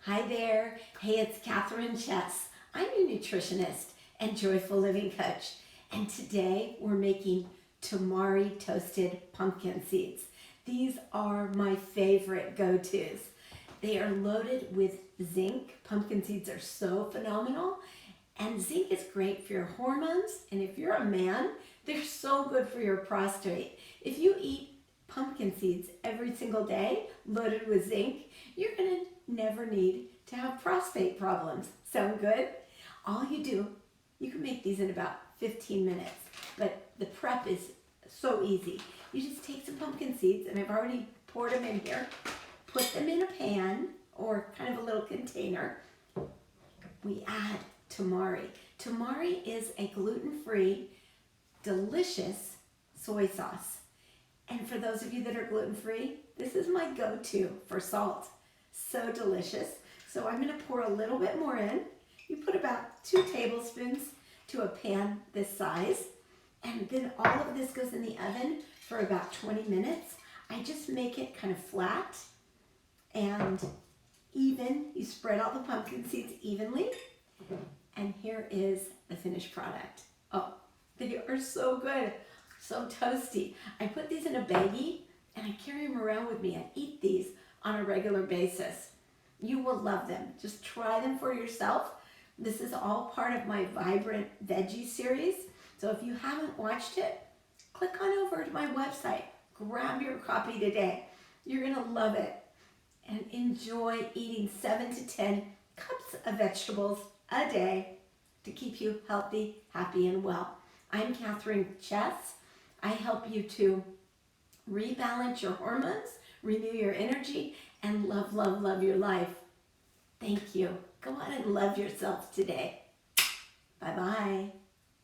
Hi there. Hey, it's Kathryn Chess. I'm your nutritionist and joyful living coach. And today we're making Tamari toasted pumpkin seeds. These are my favorite go-tos. They are loaded with zinc. Pumpkin seeds are so phenomenal. And zinc is great for your hormones. And if you're a man, they're so good for your prostate. If you eat pumpkin seeds every single day loaded with zinc, you're going to never need to have prostate problems. Sound good? All you do, you can make these in about 15 minutes, but the prep is so easy. You just take some pumpkin seeds, and I've already poured them in here, put them in a pan or kind of a little container. We add Tamari. Tamari is a gluten-free, delicious soy sauce. And for those of you that are gluten-free, this is my go-to for salt. So delicious. So I'm going to pour a little bit more in. You put about 2 tablespoons to a pan this size. And then all of this goes in the oven for about 20 minutes. I just make it kind of flat and even. You spread all the pumpkin seeds evenly. And here is the finished product. Oh, they are so good. So toasty. I put these in a baggie and I carry them around with me. I eat these on a regular basis. You will love them. Just try them for yourself. This is all part of my Vibrant Veggie series. So if you haven't watched it, click on over to my website. Grab your copy today. You're going to love it. And enjoy eating 7 to 10 cups of vegetables a day to keep you healthy, happy, and well. I'm Kathryn Chess. I help you to rebalance your hormones, renew your energy, and love, love, love your life. Thank you. Go out and love yourself today. Bye-bye.